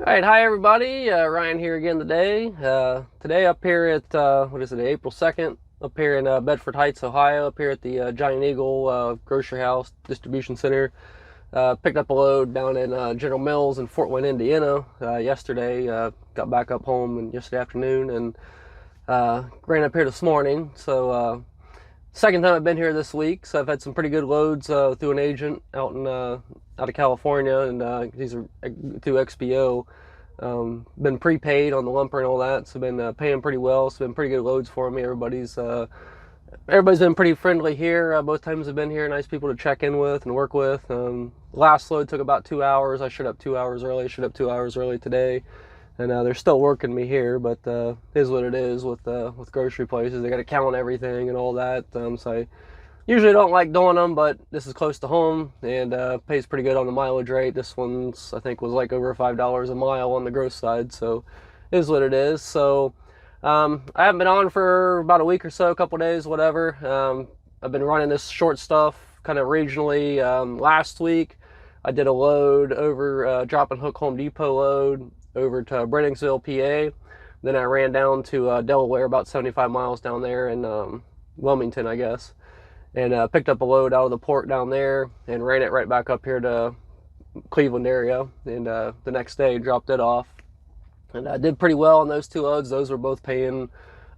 All right, hi everybody. Ryan here again today. Today up here at what is it, April 2nd, up here in Bedford Heights, Ohio, up here at the Giant Eagle Grocery House Distribution Center. Picked up a load down in General Mills in Fort Wayne, Indiana yesterday. Got back up home yesterday afternoon and ran up here this morning. So second time I've been here this week, so I've had some pretty good loads through an agent out of California, and these are through XPO. Been prepaid on the lumper and all that, so been paying pretty well. So been pretty good loads for me. Everybody's been pretty friendly here. Both times I've been here, nice people to check in with and work with. Last load took about 2 hours. I showed up 2 hours early. Showed up 2 hours early today, and they're still working me here. But it is what it is with grocery places. They got to count everything and all that. So I usually don't like doing them, but this is close to home and pays pretty good on the mileage rate. This one's, I think, was like over $5 a mile on the gross side, so it is what it is. So I haven't been on for about a week or so, a couple days, whatever. I've been running this short stuff kind of regionally. Last week I did a load over, drop and hook Home Depot load over to Brenningsville, PA. Then I ran down to Delaware, about 75 miles down there in Wilmington, I guess, and picked up a load out of the port down there and ran it right back up here to Cleveland area, and the next day dropped it off, and I did pretty well on those two loads. Those were both paying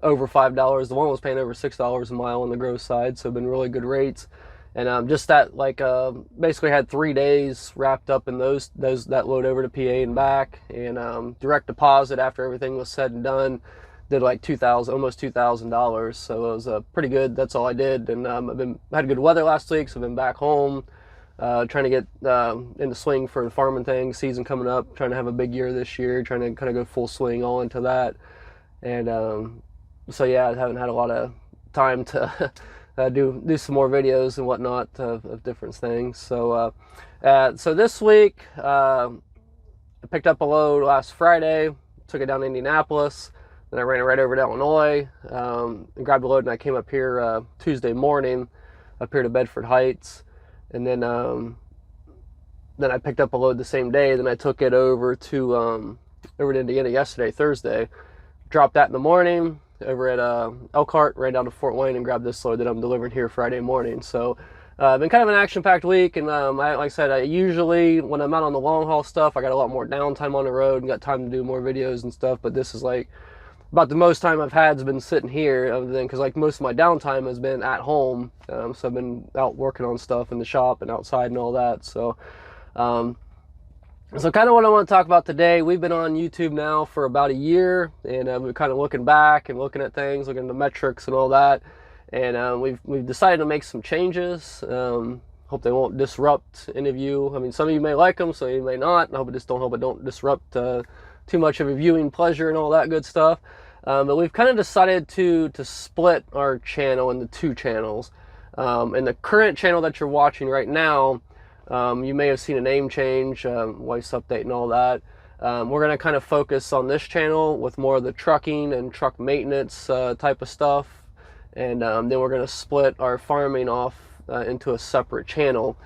over $5. The one was paying over $6 a mile on the gross side, so been really good rates. And just that, like, basically had 3 days wrapped up in that load over to PA and back, and direct deposit after everything was said and done did like almost $2,000. So it was pretty good. That's all I did, and had good weather last week, so I've been back home, trying to get in the swing for the farming thing season coming up. Trying to have a big year this year. Trying to kind of go full swing all into that, and so yeah, I haven't had a lot of time to do some more videos and whatnot of different things. So so this week I picked up a load last Friday, took it down to Indianapolis. Then I ran it right over to Illinois, and grabbed a load, and I came up here Tuesday morning, up here to Bedford Heights, and then I picked up a load the same day. Then I took it over to Indiana yesterday, Thursday. Dropped that in the morning over at Elkhart, ran down to Fort Wayne, and grabbed this load that I'm delivering here Friday morning. So been kind of an action-packed week, and like I said, I usually, when I'm out on the long haul stuff, I got a lot more downtime on the road and got time to do more videos and stuff. But this is like about the most time I've had has been sitting here, other than because like most of my downtime has been at home. So I've been out working on stuff in the shop and outside and all that. So so kind of what I want to talk about today. We've been on YouTube now for about a year, and we're kind of looking back and looking at things, looking at the metrics and all that. And we've decided to make some changes. Hope they won't disrupt any of you. I mean, some of you may like them, some of you may not. I hope it don't disrupt too much of your viewing pleasure and all that good stuff. But we've kind of decided to split our channel into two channels. And the current channel that you're watching right now, you may have seen a name change, voice update and all that. We're going to kind of focus on this channel with more of the trucking and truck maintenance type of stuff. And then we're going to split our farming off into a separate channel.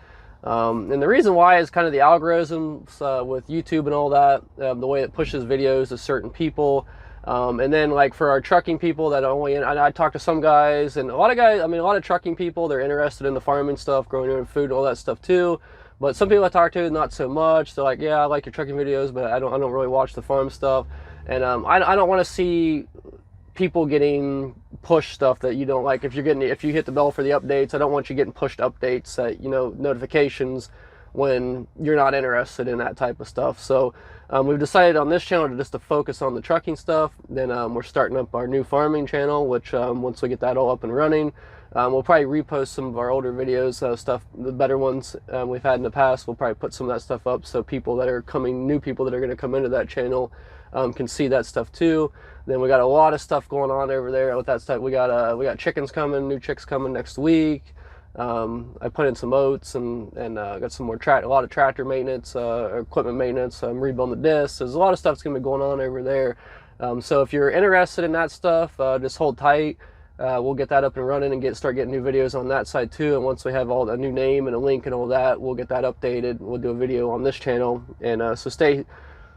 And the reason why is kind of the algorithms with YouTube and all that, the way it pushes videos to certain people. And then like for our trucking people that I talk to some guys, and a lot of trucking people, they're interested in the farming stuff, growing their own food, all that stuff too. But some people I talk to, not so much. They're like, yeah, I like your trucking videos, but I don't really watch the farm stuff. And I don't want to see people getting pushed stuff that you don't like. If you hit the bell for the updates, I don't want you getting pushed updates, notifications when you're not interested in that type of stuff. So we've decided on this channel to focus on the trucking stuff. Then we're starting up our new farming channel, which once we get that all up and running, we'll probably repost some of our older videos, the better ones we've had in the past. We'll probably put some of that stuff up so new people that are going to come into that channel can see that stuff too. Then we got a lot of stuff going on over there with that stuff. We got chickens coming, new chicks coming next week. I put in some oats and got some more a lot of tractor maintenance, equipment maintenance. I'm rebuilding the discs. There's a lot of stuff that's gonna be going on over there. So if you're interested in that stuff, just hold tight. We'll get that up and running and start getting new videos on that side too. And once we have all a new name and a link and all that, we'll get that updated. We'll do a video on this channel, and so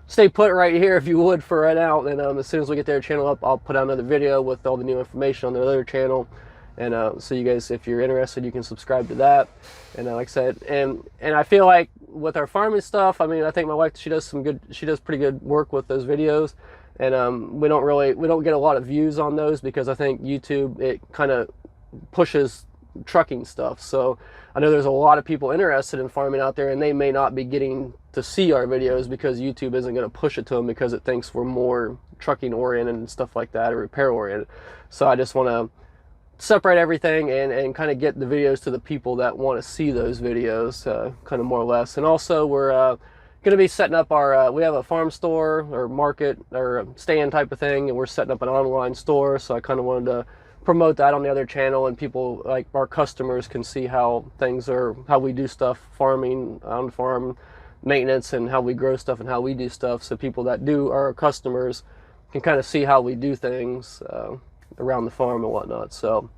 stay put right here if you would for right now. And as soon as we get their channel up, I'll put out another video with all the new information on their other channel. And so you guys, if you're interested, you can subscribe to that. And like I said, and I feel like with our farming stuff, I mean, I think my wife, she does pretty good work with those videos. And we don't get a lot of views on those because I think YouTube, it kind of pushes trucking stuff. So I know there's a lot of people interested in farming out there, and they may not be getting to see our videos because YouTube isn't going to push it to them because it thinks we're more trucking oriented and stuff like that, or repair oriented. So I just want to separate everything and kind of get the videos to the people that want to see those videos, kind of more or less. And also we're going to be setting up our, we have a farm store or market or stand type of thing, and we're setting up an online store. So I kind of wanted to promote that on the other channel, and people like our customers can see how things are, how we do stuff, farming, on farm maintenance, and how we grow stuff and how we do stuff. So people that do our customers can kind of see how we do things around the farm and whatnot. So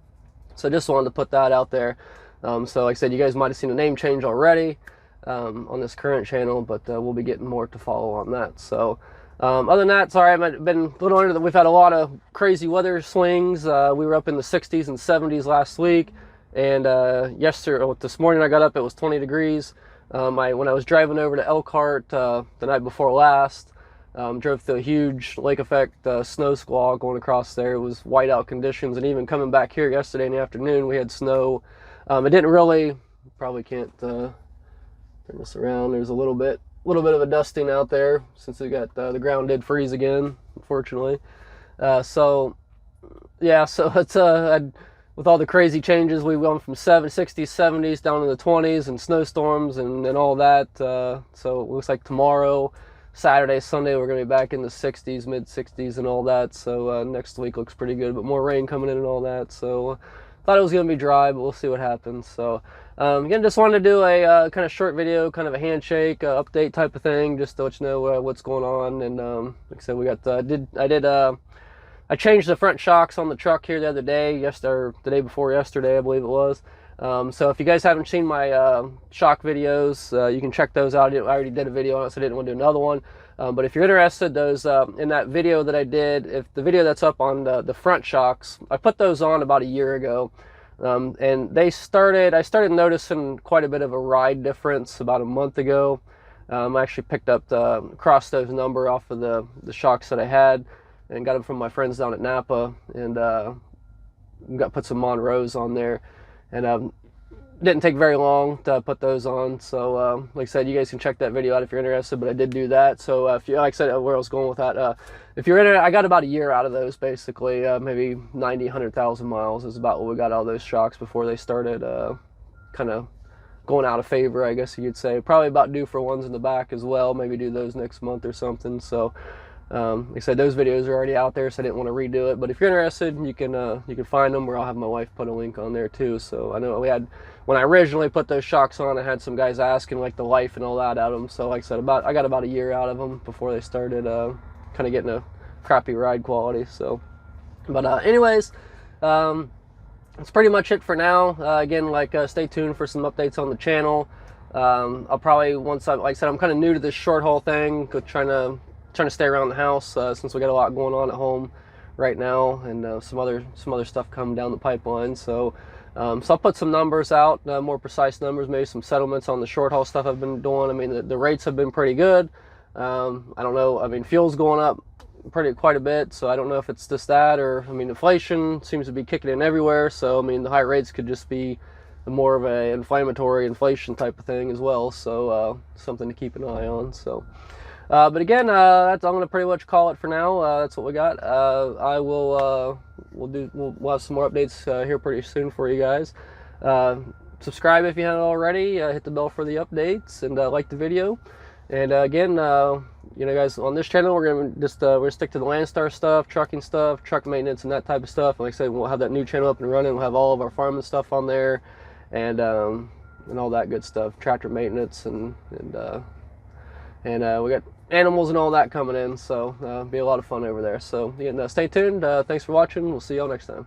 I just wanted to put that out there. So like I said, you guys might have seen a name change already on this current channel, but we'll be getting more to follow on that. So other than that, sorry, I've been a little under we've had a lot of crazy weather swings. We were up in the 60s and 70s last week, and this morning I got up, it was 20 degrees. When I was driving over to Elkhart the night before last, drove through a huge lake effect snow squall going across there. It was whiteout conditions, and even coming back here yesterday in the afternoon, we had snow. It didn't really, probably can't turn this around. There's a little bit of a dusting out there since we got the ground did freeze again, unfortunately. So yeah, so it's with all the crazy changes, we went from 60s, 70s down in the 20s, and snowstorms and all that. So it looks like tomorrow, Saturday, Sunday, we're going to be back in the 60s, mid 60s and all that. So next week looks pretty good, but more rain coming in and all that. So thought it was going to be dry, but we'll see what happens. So again, just wanted to do a kind of short video, kind of a handshake update type of thing, just to let you know what's going on. And like I said, we got I changed the front shocks on the truck here the other day, the day before yesterday, I believe it was. So if you guys haven't seen my shock videos, you can check those out. I already did a video on it, so I didn't want to do another one. But if you're interested, those in that video that I did, if the video that's up on the front shocks, I put those on about a year ago. And I started noticing quite a bit of a ride difference about a month ago. I actually picked up the Crossstove's number off of the shocks that I had, and got them from my friends down at Napa, and put some Monroes on there, and didn't take very long to put those on. So like I said, you guys can check that video out if you're interested, but I did do that. So if you, like I said, where I was going with that, if you're interested, I got about a year out of those, basically. Maybe 90, 100,000 miles is about what we got out of those shocks before they started kind of going out of favor, I guess you could say. Probably about due for ones in the back as well, maybe do those next month or something. So like I said, those videos are already out there, so I didn't want to redo it. But if you're interested, you can find them, or I'll have my wife put a link on there too. So I know when I originally put those shocks on, I had some guys asking like the life and all that out of them. So like I said, I got about a year out of them before they started kind of getting a crappy ride quality. So, but anyways, that's pretty much it for now. Again, stay tuned for some updates on the channel. I'll probably, like I said, I'm kind of new to this short haul thing, trying to stay around the house since we got a lot going on at home right now, and some other stuff coming down the pipeline. So I'll put some numbers out, more precise numbers, maybe some settlements on the short haul stuff I've been doing. I mean, the rates have been pretty good. I don't know, I mean, fuel's going up quite a bit, so I don't know if it's just that, or I mean, inflation seems to be kicking in everywhere. So I mean, the high rates could just be more of a inflammatory inflation type of thing as well. So something to keep an eye on. So but again, I'm going to pretty much call it for now. That's what we got. We'll have some more updates here pretty soon for you guys. Subscribe if you haven't already. Hit the bell for the updates, and like the video. And again, you know, guys, on this channel, we're gonna we're stick to the Landstar stuff, trucking stuff, truck maintenance, and that type of stuff. And like I said, we'll have that new channel up and running. We'll have all of our farming stuff on there, and all that good stuff, tractor maintenance, and we got animals and all that coming in. So be a lot of fun over there. So again, stay tuned. Thanks for watching. We'll see y'all next time.